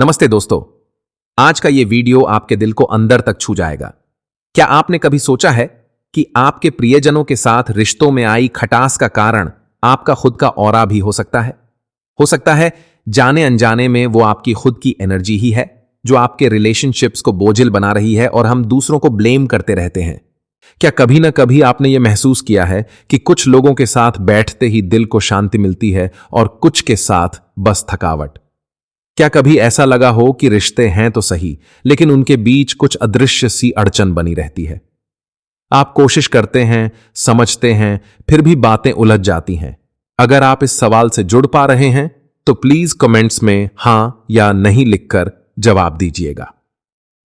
नमस्ते दोस्तों। आज का ये वीडियो आपके दिल को अंदर तक छू जाएगा। क्या आपने कभी सोचा है कि आपके प्रियजनों के साथ रिश्तों में आई खटास का कारण आपका खुद का ऑरा भी हो सकता है? हो सकता है जाने अनजाने में वो आपकी खुद की एनर्जी ही है जो आपके रिलेशनशिप्स को बोझिल बना रही है और हम दूसरों को ब्लेम करते रहते हैं। क्या कभी ना कभी आपने ये महसूस किया है कि कुछ लोगों के साथ बैठते ही दिल को शांति मिलती है और कुछ के साथ बस थकावट? क्या कभी ऐसा लगा हो कि रिश्ते हैं तो सही, लेकिन उनके बीच कुछ अदृश्य सी अड़चन बनी रहती है? आप कोशिश करते हैं, समझते हैं, फिर भी बातें उलझ जाती हैं। अगर आप इस सवाल से जुड़ पा रहे हैं तो प्लीज कमेंट्स में हां या नहीं लिखकर जवाब दीजिएगा।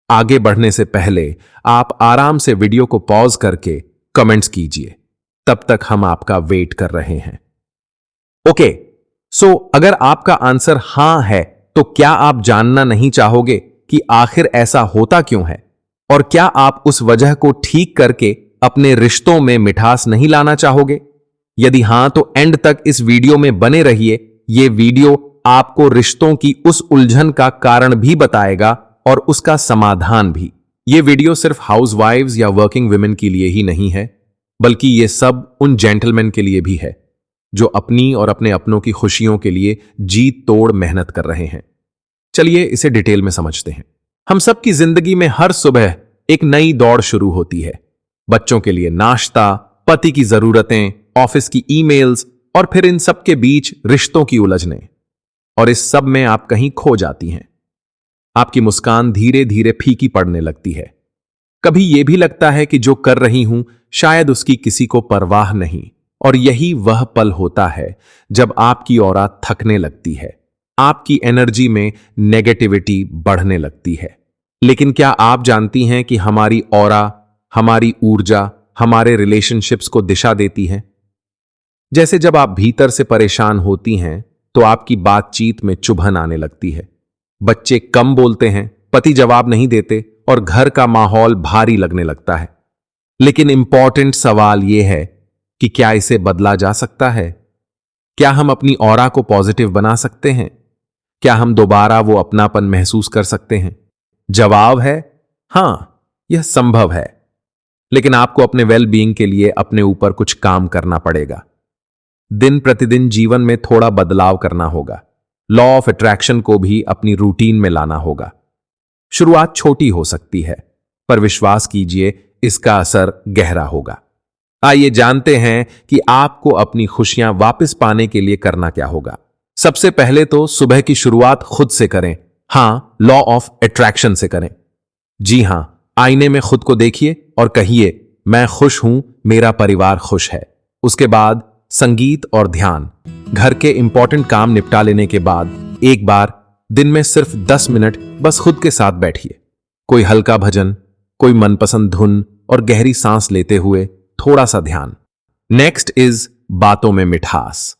आगे बढ़ने से पहले आप आराम से वीडियो को पॉज करके कमेंट्स कीजिए, तब तक हम आपका वेट कर रहे हैं। ओके, सो अगर आपका आंसर हां है तो क्या आप जानना नहीं चाहोगे कि आखिर ऐसा होता क्यों है, और क्या आप उस वजह को ठीक करके अपने रिश्तों में मिठास नहीं लाना चाहोगे? यदि हां तो एंड तक इस वीडियो में बने रहिए। यह वीडियो आपको रिश्तों की उस उलझन का कारण भी बताएगा और उसका समाधान भी। यह वीडियो सिर्फ हाउसवाइव्स या वर्किंग वुमेन के लिए ही नहीं है, बल्कि यह सब उन जेंटलमैन के लिए भी है जो अपनी और अपने अपनों की खुशियों के लिए जी तोड़ मेहनत कर रहे हैं। चलिए इसे डिटेल में समझते हैं। हम सब की जिंदगी में हर सुबह एक नई दौड़ शुरू होती है। बच्चों के लिए नाश्ता, पति की जरूरतें, ऑफिस की ईमेल्स और फिर इन सब के बीच रिश्तों की उलझनें। और इस सब में आप कहीं खो जाती हैं। आपकी मुस्कान धीरे धीरे फीकी पड़ने लगती है। कभी यह भी लगता है कि जो कर रही हूं शायद उसकी किसी को परवाह नहीं। और यही वह पल होता है जब आपकी ऑरा थकने लगती है, आपकी एनर्जी में नेगेटिविटी बढ़ने लगती है। लेकिन क्या आप जानती हैं कि हमारी ऑरा, हमारी ऊर्जा हमारे रिलेशनशिप्स को दिशा देती है? जैसे जब आप भीतर से परेशान होती हैं तो आपकी बातचीत में चुभन आने लगती है, बच्चे कम बोलते हैं, पति जवाब नहीं देते और घर का माहौल भारी लगने लगता है। लेकिन इंपॉर्टेंट सवाल यह है कि क्या इसे बदला जा सकता है? क्या हम अपनी ऑरा को पॉजिटिव बना सकते हैं? क्या हम दोबारा वो अपनापन महसूस कर सकते हैं? जवाब है हां, यह संभव है। लेकिन आपको अपने वेल बीइंग के लिए अपने ऊपर कुछ काम करना पड़ेगा। दिन प्रतिदिन जीवन में थोड़ा बदलाव करना होगा। लॉ ऑफ अट्रैक्शन को भी अपनी रूटीन में लाना होगा। शुरुआत छोटी हो सकती है, पर विश्वास कीजिए इसका असर गहरा होगा। आइए जानते हैं कि आपको अपनी खुशियां वापस पाने के लिए करना क्या होगा। सबसे पहले तो सुबह की शुरुआत खुद से करें। हां, लॉ ऑफ अट्रैक्शन से करें। जी हां, आईने में खुद को देखिए और कहिए, मैं खुश हूं, मेरा परिवार खुश है। उसके बाद संगीत और ध्यान। घर के इंपॉर्टेंट काम निपटा लेने के बाद एक बार दिन में सिर्फ 10 मिनट बस खुद के साथ बैठिए। कोई हल्का भजन, कोई मनपसंद धुन और गहरी सांस लेते हुए थोड़ा सा ध्यान। नेक्स्ट इज बातों में मिठास।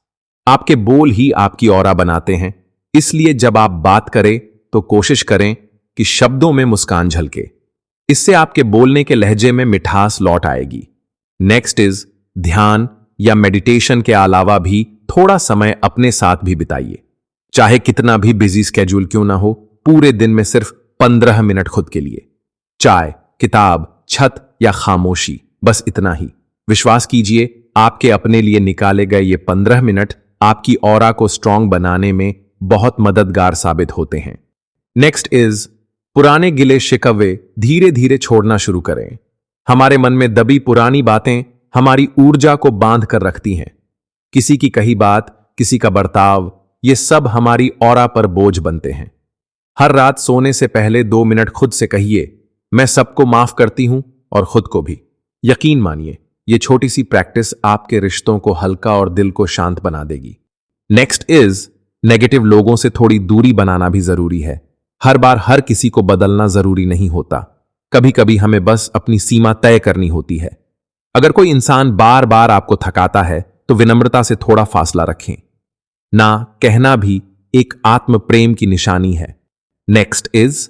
आपके बोल ही आपकी ऑरा बनाते हैं, इसलिए जब आप बात करें तो कोशिश करें कि शब्दों में मुस्कान झलके। इससे आपके बोलने के लहजे में मिठास लौट आएगी। नेक्स्ट इज ध्यान या मेडिटेशन के अलावा भी थोड़ा समय अपने साथ भी बिताइए। चाहे कितना भी बिजी स्केड्यूल क्यों ना हो, पूरे दिन में सिर्फ 15 मिनट खुद के लिए। चाय, किताब, छत या खामोशी, बस इतना ही। विश्वास कीजिए आपके अपने लिए निकाले गए ये 15 मिनट आपकी ऑरा को स्ट्रांग बनाने में बहुत मददगार साबित होते हैं। नेक्स्ट इज पुराने गिले शिकवे धीरे धीरे छोड़ना शुरू करें। हमारे मन में दबी पुरानी बातें हमारी ऊर्जा को बांध कर रखती हैं। किसी की कही बात, किसी का बर्ताव, ये सब हमारी ऑरा पर बोझ बनते हैं। हर रात सोने से पहले 2 मिनट खुद से कहिए, मैं सबको माफ करती हूं और खुद को भी। यकीन मानिए ये छोटी सी प्रैक्टिस आपके रिश्तों को हल्का और दिल को शांत बना देगी। नेक्स्ट इज नेगेटिव लोगों से थोड़ी दूरी बनाना भी जरूरी है। हर बार हर किसी को बदलना जरूरी नहीं होता। कभी कभी हमें बस अपनी सीमा तय करनी होती है। अगर कोई इंसान बार बार आपको थकाता है तो विनम्रता से थोड़ा फासला रखें। ना कहना भी एक आत्म प्रेम की निशानी है। नेक्स्ट इज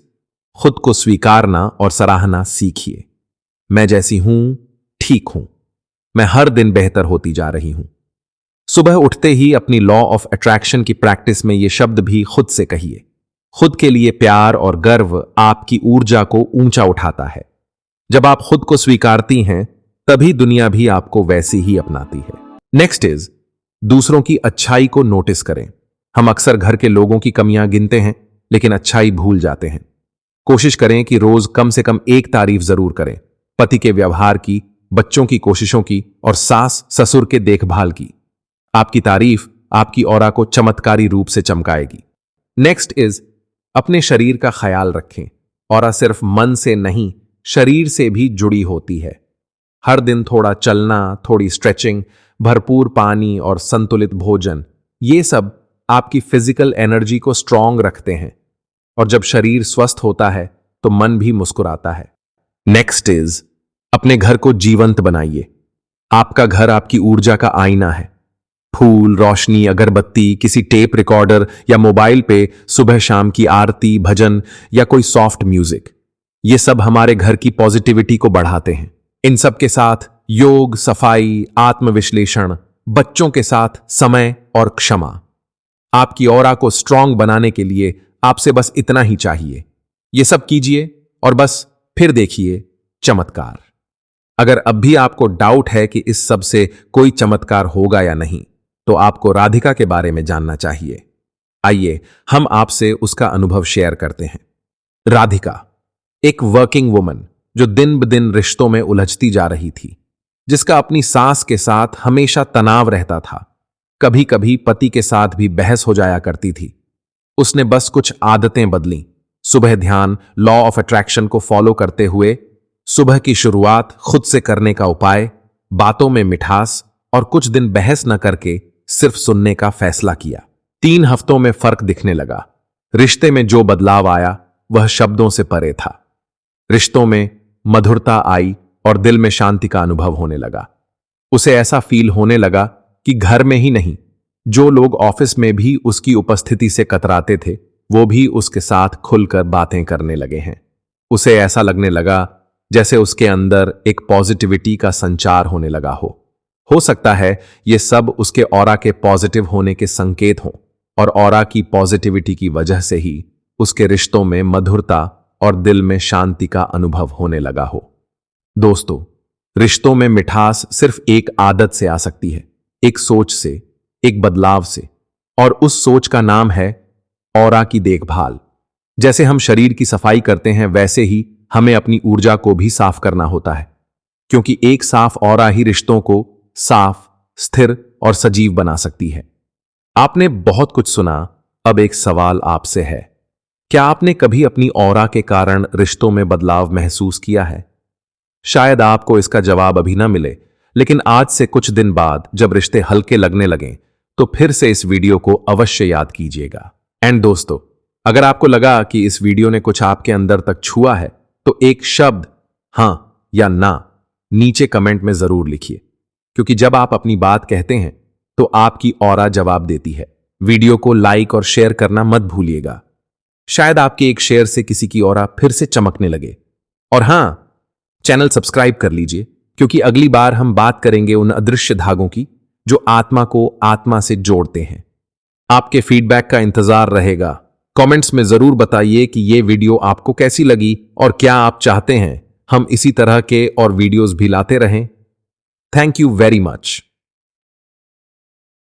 खुद को स्वीकारना और सराहना सीखिए। मैं जैसी हूं ठीक हूं, मैं हर दिन बेहतर होती जा रही हूं। सुबह उठते ही अपनी लॉ ऑफ अट्रैक्शन की प्रैक्टिस में ये शब्द भी खुद से कहिए। खुद के लिए प्यार और गर्व आपकी ऊर्जा को ऊंचा उठाता है। जब आप खुद को स्वीकारती हैं, तभी दुनिया भी आपको वैसी ही अपनाती है। नेक्स्ट इज दूसरों की अच्छाई को नोटिस करें। हम अक्सर घर के लोगों की कमियां गिनते हैं, लेकिन अच्छाई भूल जाते हैं। कोशिश करें कि रोज कम से कम एक तारीफ जरूर करें। पति के व्यवहार की, बच्चों की कोशिशों की और सास ससुर के देखभाल की। आपकी तारीफ आपकी ऑरा को चमत्कारी रूप से चमकाएगी। नेक्स्ट इज अपने शरीर का ख्याल रखें। ऑरा सिर्फ मन से नहीं, शरीर से भी जुड़ी होती है। हर दिन थोड़ा चलना, थोड़ी स्ट्रेचिंग, भरपूर पानी और संतुलित भोजन, ये सब आपकी फिजिकल एनर्जी को स्ट्रांग रखते हैं। और जब शरीर स्वस्थ होता है तो मन भी मुस्कुराता है। नेक्स्ट इज अपने घर को जीवंत बनाइए। आपका घर आपकी ऊर्जा का आईना है। फूल, रोशनी, अगरबत्ती, किसी टेप रिकॉर्डर या मोबाइल पे सुबह शाम की आरती, भजन या कोई सॉफ्ट म्यूजिक, ये सब हमारे घर की पॉजिटिविटी को बढ़ाते हैं। इन सब के साथ योग, सफाई, आत्मविश्लेषण, बच्चों के साथ समय और क्षमा। आपकी ऑरा को स्ट्रांग बनाने के लिए आपसे बस इतना ही चाहिए। ये सब कीजिए और बस फिर देखिए चमत्कार। अगर अब भी आपको डाउट है कि इस सब से कोई चमत्कार होगा या नहीं, तो आपको राधिका के बारे में जानना चाहिए। आइए हम आपसे उसका अनुभव शेयर करते हैं। राधिका एक वर्किंग वुमन जो दिन ब दिन रिश्तों में उलझती जा रही थी, जिसका अपनी सास के साथ हमेशा तनाव रहता था। कभी कभी पति के साथ भी बहस हो जाया करती थी। उसने बस कुछ आदतें बदली। सुबह ध्यान, लॉ ऑफ अट्रैक्शन को फॉलो करते हुए सुबह की शुरुआत खुद से करने का उपाय, बातों में मिठास और कुछ दिन बहस न करके सिर्फ सुनने का फैसला किया। 3 हफ्तों में फर्क दिखने लगा। रिश्ते में जो बदलाव आया वह शब्दों से परे था। रिश्तों में मधुरता आई और दिल में शांति का अनुभव होने लगा। उसे ऐसा फील होने लगा कि घर में ही नहीं, जो लोग ऑफिस में भी उसकी उपस्थिति से कतराते थे, वो भी उसके साथ खुलकर बातें करने लगे हैं। उसे ऐसा लगने लगा जैसे उसके अंदर एक पॉजिटिविटी का संचार होने लगा हो। हो सकता है ये सब उसके ऑरा के पॉजिटिव होने के संकेत हों, और ऑरा की पॉजिटिविटी की वजह से ही उसके रिश्तों में मधुरता और दिल में शांति का अनुभव होने लगा हो। दोस्तों, रिश्तों में मिठास सिर्फ एक आदत से आ सकती है, एक सोच से, एक बदलाव से, और उस सोच का नाम है ऑरा की देखभाल। जैसे हम शरीर की सफाई करते हैं, वैसे ही हमें अपनी ऊर्जा को भी साफ करना होता है, क्योंकि एक साफ ऑरा ही रिश्तों को साफ, स्थिर और सजीव बना सकती है। आपने बहुत कुछ सुना, अब एक सवाल आपसे है। क्या आपने कभी अपनी ऑरा के कारण रिश्तों में बदलाव महसूस किया है? शायद आपको इसका जवाब अभी ना मिले, लेकिन आज से कुछ दिन बाद जब रिश्ते हल्के लगने लगें, तो फिर से इस वीडियो को अवश्य याद कीजिएगा। एंड दोस्तों, अगर आपको लगा कि इस वीडियो ने कुछ आपके अंदर तक छुआ है, तो एक शब्द हां या ना नीचे कमेंट में जरूर लिखिए, क्योंकि जब आप अपनी बात कहते हैं तो आपकी ऑरा जवाब देती है। वीडियो को लाइक और शेयर करना मत भूलिएगा। शायद आपके एक शेयर से किसी की ऑरा फिर से चमकने लगे। और हां, चैनल सब्सक्राइब कर लीजिए, क्योंकि अगली बार हम बात करेंगे उन अदृश्य धागों की जो आत्मा को आत्मा से जोड़ते हैं। आपके फीडबैक का इंतजार रहेगा। कमेंट्स में जरूर बताइए कि ये वीडियो आपको कैसी लगी और क्या आप चाहते हैं हम इसी तरह के और वीडियोस भी लाते रहें। Thank you very much.